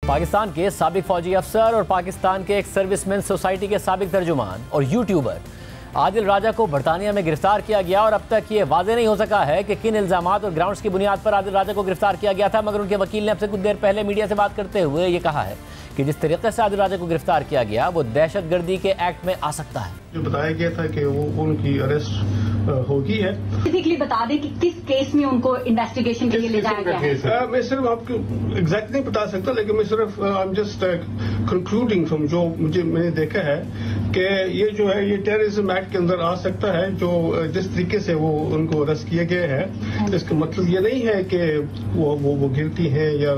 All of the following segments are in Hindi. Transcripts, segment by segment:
पाकिस्तान के साबिक फौजी अफसर और पाकिस्तान के एक सर्विसमैन सोसाइटी के साबिक तर्जुमान और यूट्यूबर आदिल राजा को बरतानिया में गिरफ्तार किया गया और अब तक ये वाज़ेह नहीं हो सका है कि किन इल्ज़ामात और ग्राउंड्स की बुनियाद पर आदिल राजा को गिरफ्तार किया गया था। मगर उनके वकील ने अब से कुछ देर पहले मीडिया से बात करते हुए ये कहा है कि जिस तरीके से आदिल राजा को गिरफ्तार किया गया वो दहशतगर्दी के एक्ट में आ सकता है। जो बताया गया था कि वो उनकी अरेस्ट होगी है। बेसिकली बता दें कि किस केस में उनको इन्वेस्टिगेशन के लिए ले जाया गया है। मैं सिर्फ आपको एग्जैक्ट नहीं बता सकता, लेकिन मैं सिर्फ I am just concluding from जो मैंने देखा है कि ये जो है ये टेररिज्म एक्ट के अंदर आ सकता है। जो जिस तरीके से वो उनको अरेस्ट किए गए हैं, इसका मतलब ये नहीं है कि वो गिल्टी है या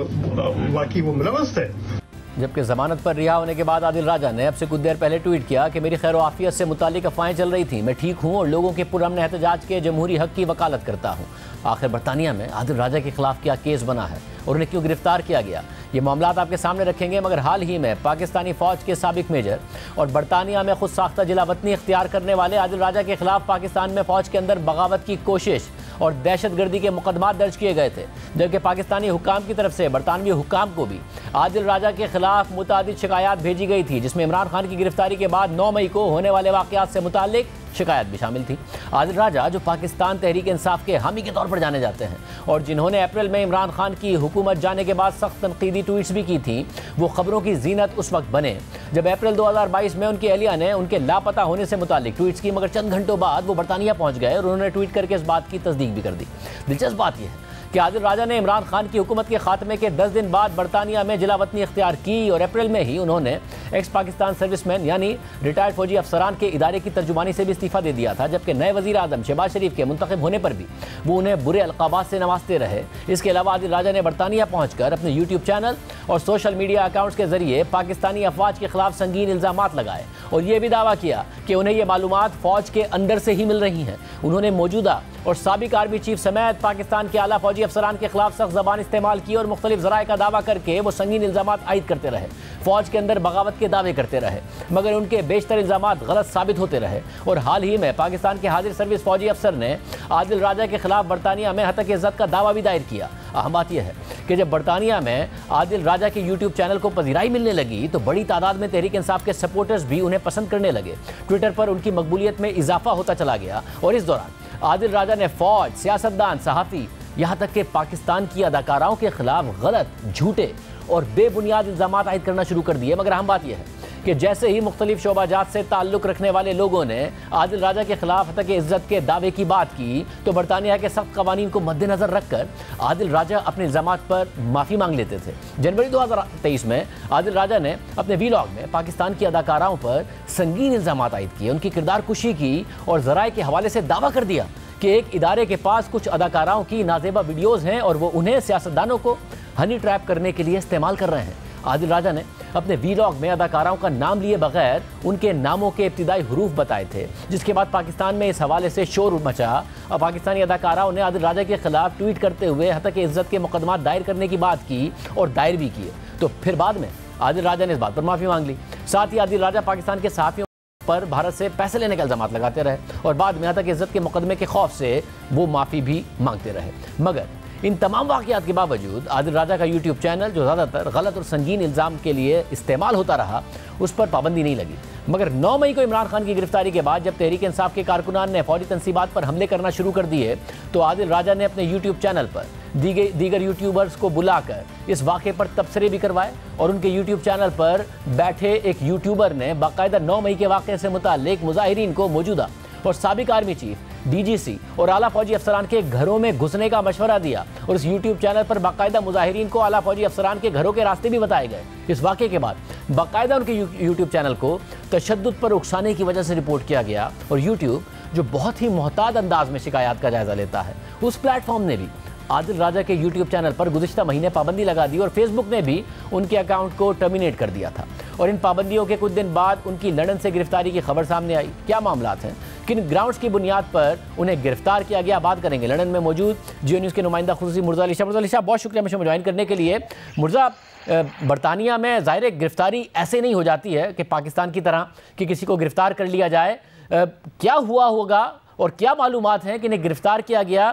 बाकी वो मुलव्वस है। जबकि जमानत पर रिहा होने के बाद आदिल राजा ने अब से कुछ देर पहले ट्वीट किया कि मेरी खैर आफियत से मुतालिक अफवाहें चल रही थी, मैं ठीक हूँ और लोगों के पुरअमन एहतजाज के जमहूरी हक की वकालत करता हूँ। आखिर बरतानिया में आदिल राजा के खिलाफ क्या केस बना है और उन्हें क्यों गिरफ्तार किया गया, ये मामलात आपके सामने रखेंगे। मगर हाल ही में पाकिस्तानी फौज के साबिक मेजर और बरतानिया में खुद साख्ता जिला वतनी इख्तियार करने वाले आदिल राजा के खिलाफ पाकिस्तान में फौज के अंदर बगावत की कोशिश और दहशतगर्दी के मुकदमात दर्ज किए गए थे। जबकि पाकिस्तानी हुक्काम की तरफ से बरतानवी हुक्काम को भी आदिल राजा के खिलाफ मुतादिद शिकायत भेजी गई थी, जिसमें इमरान खान की गिरफ्तारी के बाद 9 मई को होने वाले वाक़यात से मुताल्लिक शिकायत भी शामिल थी। आदिल राजा जो पाकिस्तान तहरीक इंसाफ के हामी के तौर पर जाने जाते हैं और जिन्होंने अप्रैल में इमरान खान की हुकूमत जाने के बाद सख्त तनकीदी ट्वीट्स भी की थी, वो खबरों की जीनत उस वक्त बने जब अप्रैल 2022 में उनकी अहलिया ने उनके लापता होने से मुताल्लिक ट्वीट्स की। मगर चंद घंटों बाद वो बरतानिया पहुंच गए और उन्होंने ट्वीट करके इस बात की तस्दीक भी कर दी। दिलचस्प बात यह है कि आदिल राजा ने इमरान खान की हुकूमत के खात्मे के 10 दिन बाद बरतानिया में जिला वतनी इख्तियार की और अप्रैल में ही उन्होंने एक्स पाकिस्तान सर्विसमैन यानी रिटायर्ड फौजी अफसरान के इदारे की तर्जुमानी से भी इस्तीफ़ा दे दिया था। जबकि नए वज़ीर आज़म शहबाज शरीफ के मुंतखब होने पर भी वो उन्हें बुरे अलक़ाबात से नवाजते रहे। इसके अलावा आदिल राजा ने बरतानिया पहुँचकर अपने यूट्यूब चैनल और सोशल मीडिया अकाउंट्स के जरिए पाकिस्तानी अफवाज के खिलाफ संगीन इल्ज़ामात लगाए और ये भी दावा किया कि उन्हें ये मालूमात फ़ौज के अंदर से ही मिल रही हैं। उन्होंने मौजूदा और साबिक आर्मी चीफ समेत पाकिस्तान के आला फौजी अफसरान के खिलाफ सख्त ज़बान इस्तेमाल की और मुख्तलिफ ज़राए का दावा करके वो संगीन इल्ज़ामात आयद करते रहे, फ़ौज के अंदर बगावत के दावे करते रहे। मगर उनके बेशतर इल्ज़ामात गलत साबित होते रहे और हाल ही में पाकिस्तान के हाजिर सर्विस फौजी अफसर ने आदिल राजा के खिलाफ बरतानिया में हतक इज़्ज़त का दावा भी दायर किया। अहम बात यह है कि जब बरतानिया में आदिल राजा के यूट्यूब चैनल को पजीराई मिलने लगी तो बड़ी तादाद में तहरीक इंसाफ के सपोर्टर्स भी उन्हें पसंद करने लगे। ट्विटर पर उनकी मकबूलियत में इजाफा होता चला गया और इस दौरान आदिल राजा ने फौज, सियासतदान, सहाफ़ी, यहाँ तक कि पाकिस्तान की अदाकाराओं के खिलाफ गलत, झूठे और बेबुनियाद इल्ज़ामात आयद करना शुरू कर दिए। मगर अहम बात यह है कि जैसे ही मुख्तलिफ शोबाजात से ताल्लुक़ रखने वाले लोगों ने आदिल राजा के खिलाफ हतक इज़्ज़त के दावे की बात की तो बरतानिया के सख्त कवानीन को मद्देनज़र रखकर आदिल राजा अपने इल्ज़ामात पर माफ़ी मांग लेते थे। जनवरी 2023 में आदिल राजा ने अपने वीलॉग में पाकिस्तान की अदाकाराओं पर संगीन इल्ज़ामात आयद किए, उनकी किरदार कुशी की और ज़राए के हवाले से दावा कर दिया कि एक इदारे के पास कुछ अदाकाराओं की नाजेबा वीडियोज़ हैं और वो उन्हें सियासतदानों को हनी ट्रैप करने के लिए इस्तेमाल कर रहे हैं। आदिल राजा ने अपने वीलॉग में अदाकाराओं का नाम लिए बगैर उनके नामों के इब्तिदाई हरूफ बताए थे, जिसके बाद पाकिस्तान में इस हवाले से शोर मचा और पाकिस्तानी अदाकाराओं ने आदिल राजा के खिलाफ ट्वीट करते हुए हतक इज़्ज़त के मुकदमात दायर करने की बात की और दायर भी किए। तो फिर बाद में आदिल राजा ने इस बात पर माफ़ी मांग ली। साथ ही आदिल राजा पाकिस्तान के सहाफ़ियों पर भारत से पैसे लेने के इल्ज़ामात लगाते रहे और बाद में हतक इज़्ज़त के मुकदमे के खौफ से वो माफ़ी भी मांगते रहे। मगर इन तमाम वाक़यात के बावजूद आदिल राजा का यूट्यूब चैनल जो ज़्यादातर गलत और संगीन इल्ज़ाम के लिए इस्तेमाल होता रहा, उस पर पाबंदी नहीं लगी। मगर 9 मई को इमरान खान की गिरफ्तारी के बाद जब तहरीक इंसाफ के कारकुनान ने फौजी तनसीबात पर हमले करना शुरू कर दिए तो आदिल राजा ने अपने यूट्यूब चैनल पर दीगर यूट्यूबर्स को बुलाकर इस वाक़े पर तबसरे भी करवाए और उनके यूट्यूब चैनल पर बैठे एक यूट्यूबर ने बाकायदा 9 मई के वाक़े से मुताल्लिक मुजाहिरीन को मौजूदा और साबिक आर्मी चीफ, DGC और आला फौजी अफसरान के घरों में घुसने का मशवरा दिया और इस यूट्यूब चैनल पर बाकायदा मुजाहिरीन को आला फौजी अफसरान के घरों के रास्ते भी बताए गए। इस वाक़े के बाद बाकायदा उनके यूट्यूब चैनल को तशद्दुद पर उकसाने की वजह से रिपोर्ट किया गया और यूट्यूब जो बहुत ही मोहताद अंदाज में शिकायत का जायज़ा लेता है, उस प्लेटफॉर्म ने भी आदिल राजा के यूट्यूब चैनल पर गुज़िश्ता महीने पाबंदी लगा दी और फेसबुक ने भी उनके अकाउंट को टर्मिनेट कर दिया था। और इन पाबंदियों के कुछ दिन बाद उनकी लंदन से गिरफ्तारी की खबर सामने आई। क्या मामलात हैं, किन ग्राउंड्स की बुनियाद पर उन्हें गिरफ्तार किया गया, बात करेंगे। लंदन में मौजूद जियो न्यूज़ के नुमाइंदा खुसूसी मुर्जा अली शाह, बहुत शुक्रिया मुझे ज्वाइन करने के लिए। मुर्जा, बरतानिया में ज़ाहिर गिरफ्तारी ऐसे नहीं हो जाती है कि पाकिस्तान की तरह कि किसी को गिरफ्तार कर लिया जाए। क्या हुआ होगा और क्या मालूमात हैं कि इन्हें गिरफ्तार किया गया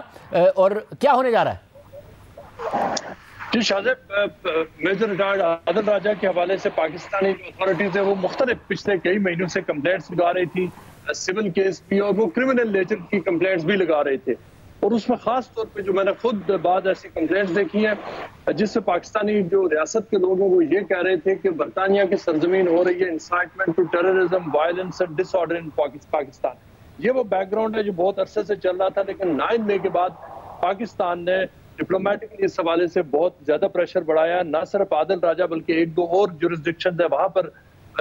और क्या होने जा रहा है? जी शाहजेब, मेजर रिटायर्ड आदिल राजा के हवाले से पाकिस्तानी अथॉरिटीज है वो मुख्तलिफ पिछले कई महीनों से कंप्लेंट्स लगा रही थी, सिविल केस भी और वो क्रिमिनल नेचर की कंप्लेंट्स भी लगा रहे थे। और उसमें खास तौर पे जो मैंने खुद बाद ऐसी कंप्लेंट्स देखी हैं जिससे पाकिस्तानी जो रियासत के लोग हैं वो ये कह रहे थे कि बरतानिया की सरजमीन हो रही है incitement to terrorism, violence and disorder in Pakistan. ये वो बैकग्राउंड है जो बहुत अरसे से चल रहा था, लेकिन 9 मई के बाद पाकिस्तान ने डिप्लोमेटिकली इस हवाले से बहुत ज्यादा प्रेशर बढ़ाया। न सिर्फ आदिल राजा बल्कि 1-2 और जुरिस्डिक्शन है वहां पर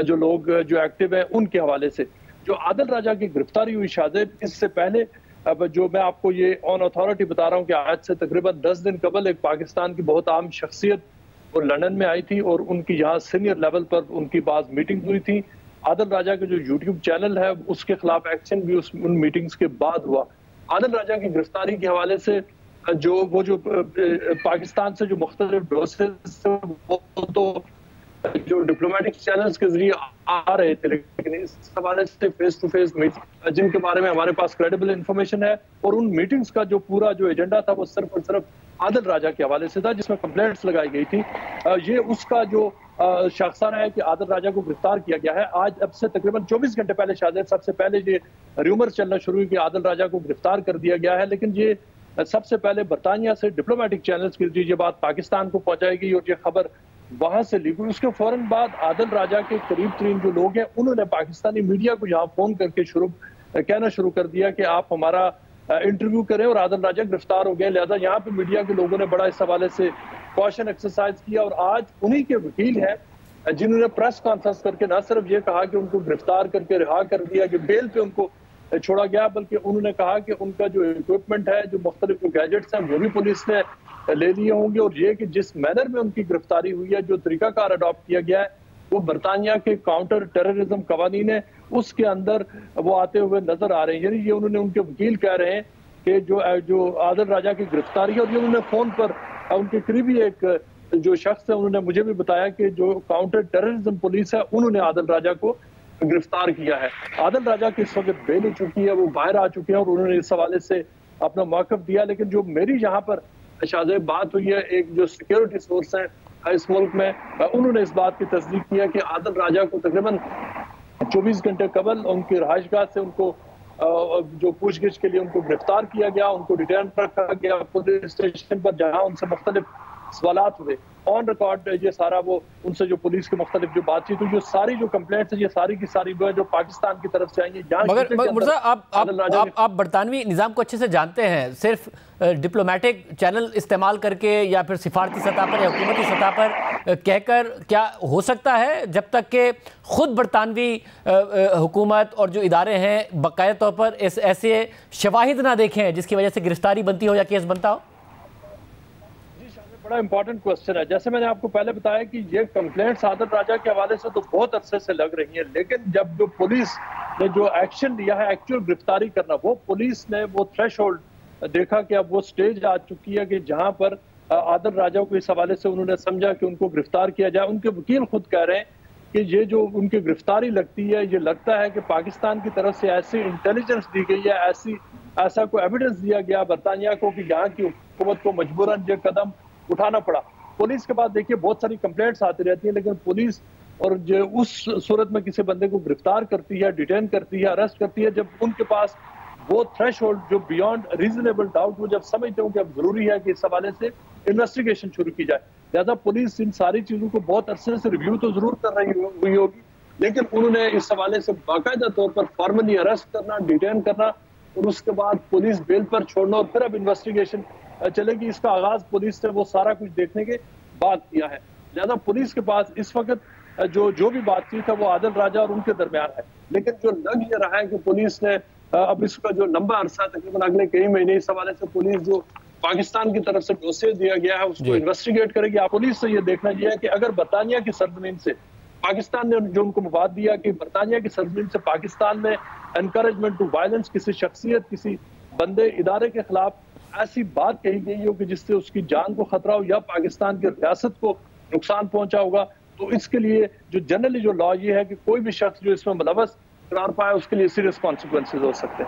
जो लोग जो एक्टिव है उनके हवाले से। जो आदिल राजा की गिरफ्तारी हुई शाहजेब, इससे पहले अब जो मैं आपको ये ऑन अथॉरिटी बता रहा हूँ कि आज से तकरीबन 10 दिन कबल एक पाकिस्तान की बहुत आम शख्सियत वो लंदन में आई थी और उनकी यहाँ सीनियर लेवल पर उनकी बात मीटिंग हुई थी। आदिल राजा का जो यूट्यूब चैनल है उसके खिलाफ एक्शन भी उन मीटिंग्स के बाद हुआ। आदिल राजा की गिरफ्तारी के हवाले से जो पाकिस्तान से जो मुख्तलिफ डोसेस वो तो जो डिप्लोमेटिक चैनल्स के जरिए आ रहे थे, लेकिन इस हवाले से फेस टू फेस मीटिंग जिनके बारे में हमारे पास क्रेडिबल इंफॉर्मेशन है और उन मीटिंग्स का जो पूरा जो एजेंडा था वो सिर्फ और सिर्फ आदिल राजा के हवाले से था जिसमें कंप्लेंट्स लगाई गई थी। ये उसका जो शाखसाना है कि आदिल राजा को गिरफ्तार किया गया है। आज अब से तकरीबन 24 घंटे पहले शायद सबसे पहले ये र्यूमर चलना शुरू हुई कि आदिल राजा को गिरफ्तार कर दिया गया है, लेकिन ये सबसे पहले बरतानिया से डिप्लोमेटिक चैनल्स के जरिए ये बात पाकिस्तान को पहुंचाई गई और ये खबर वहां से ली गई। उसके फौरन बाद आदिल राजा के करीब तरीन जो लोग हैं उन्होंने पाकिस्तानी मीडिया को यहाँ फोन करके कहना शुरू कर दिया कि आप हमारा इंटरव्यू करें और आदिल राजा गिरफ्तार हो गए। लिहाजा यहाँ पे मीडिया के लोगों ने बड़ा इस हवाले से कॉशन एक्सरसाइज किया और आज उन्हीं के वकील हैं जिन्होंने प्रेस कॉन्फ्रेंस करके न सिर्फ ये कहा कि उनको गिरफ्तार करके रिहा कर दिया कि बेल पे उनको छोड़ा गया, बल्कि उन्होंने कहा कि उनका जो इक्विपमेंट है, जो मुख्तलिफ गैजेट्स हैं वो भी पुलिस ने ले लिए होंगे और ये कि जिस मैनर में उनकी गिरफ्तारी हुई है, जो तरीकाकार अडॉप्ट किया गया है वो बरतानिया के काउंटर टेररिज्म कवानीन है उसके अंदर वो आते हुए नजर आ रहे हैं। यानी ये उन्होंने उनके वकील कह रहे हैं कि जो आदिल राजा की गिरफ्तारी है और ये उन्होंने फोन पर उनके करीबी एक जो शख्स है उन्होंने मुझे भी बताया कि जो काउंटर टेररिज्म पुलिस है उन्होंने आदिल राजा को गिरफ्तार किया है। आदिल राजा की इस वक्त बेल हो चुकी है, वो बाहर आ चुके हैं और उन्होंने इस हवाले से अपना मौक़िफ़ दिया। लेकिन जो मेरी यहाँ पर शाहजेब बात हुई है, एक जो सिक्योरिटी सोर्स है इस मुल्क में, उन्होंने इस बात की तस्दीक किया कि आदिल राजा को तकरीबन 24 घंटे कबल उनकी रहायशगाह से उनको जो पूछगिछ के लिए उनको गिरफ्तार किया गया, उनको रिटर्न पर रखा गया पुलिस स्टेशन पर, जहाँ उनसे मुख्तलिफ सवालात हुए। ऑन रिकॉर्ड ये सारा वो उनसे जो पुलिस के मुख्तलिफ जो बातचीत हुई, जो सारी जो कंप्लेंट्स है ये सारी की सारी जो पाकिस्तान की तरफ से आई है। मगर मुर्जा आप बरतानवी निज़ाम को अच्छे से जानते हैं, सिर्फ डिप्लोमेटिक चैनल इस्तेमाल करके या फिर सिफारती सतह पर या हुकूमती सतह पर कहकर क्या हो सकता है जब तक कि खुद बरतानवी हुकूमत और जो इदारे हैं बाकायदा तौर पर ऐसे शवाहिद ना देखें जिसकी वजह से गिरफ्तारी बनती हो या केस बनता हो? बड़ा इंपॉर्टेंट क्वेश्चन है। जैसे मैंने आपको पहले बताया कि ये कंप्लेंट्स आदिल राजा के हवाले से तो बहुत अरसे से लग रही हैं, लेकिन जब जो पुलिस ने जो एक्शन लिया है एक्चुअल गिरफ्तारी करना, वो पुलिस ने वो थ्रेशोल्ड देखा कि अब वो स्टेज आ चुकी है कि जहां पर आदिल राजा को इस हवाले से उन्होंने समझा कि उनको गिरफ्तार किया जाए। उनके वकील खुद कह रहे हैं कि ये जो उनकी गिरफ्तारी लगती है, ये लगता है कि पाकिस्तान की तरफ से ऐसी इंटेलिजेंस दी गई है, ऐसा कोई एविडेंस दिया गया बरतानिया को कि यहाँ की हुकूमत को मजबूरन ये कदम उठाना पड़ा। पुलिस के बाद देखिए बहुत सारी कंप्लेंट्स आती रहती हैं, लेकिन पुलिस और जो उस सूरत में किसी बंदे को गिरफ्तार करती है, डिटेन करती है, अरेस्ट करती है, जब उनके पास वो थ्रेशोल्ड जो बियॉन्ड रीजनेबल डाउट, वो जब समझते हो कि अब जरूरी है कि इस हवाले से इन्वेस्टिगेशन शुरू की जाए। लिहाजा पुलिस इन सारी चीजों को बहुत अरसे से रिव्यू तो जरूर कर रही हुई होगी, लेकिन उन्होंने इस हवाले से बाकायदा तौर पर फॉर्मली अरेस्ट करना, डिटेन करना और उसके बाद पुलिस बेल पर छोड़ना और फिर अब इन्वेस्टिगेशन चलेगी। इसका आगाज पुलिस ने वो सारा कुछ देखने के बाद किया है। लिहाजा पुलिस के पास इस वक्त जो भी बातचीत है वो आदिल राजा और उनके दरमियान है, लेकिन जो लग ये रहा है कि पुलिस ने अब इसका जो लंबा अरसा तकरीबन अगले कई महीने इस हवाले से पुलिस जो पाकिस्तान की तरफ से डोसे दिया गया है उसको इन्वेस्टिगेट करेगी। पुलिस से ये देखना चाहिए कि अगर बरतानिया की सरजमीन से पाकिस्तान ने जो उनको मवाद दिया कि बरतानिया की सरजमीन से पाकिस्तान में एनकरेजमेंट टू वायलेंस, किसी शख्सियत, किसी बंदे, इदारे के खिलाफ ऐसी बात कही गई हो कि जिससे उसकी जान को खतरा हो या पाकिस्तान की रियासत को नुकसान पहुंचा होगा, तो इसके लिए जो जनरली जो लॉ ये है कि कोई भी शख्स जो इसमें मुलव्वस करार पाए उसके लिए सीरियस कॉन्सिक्वेंसेज हो सकते हैं।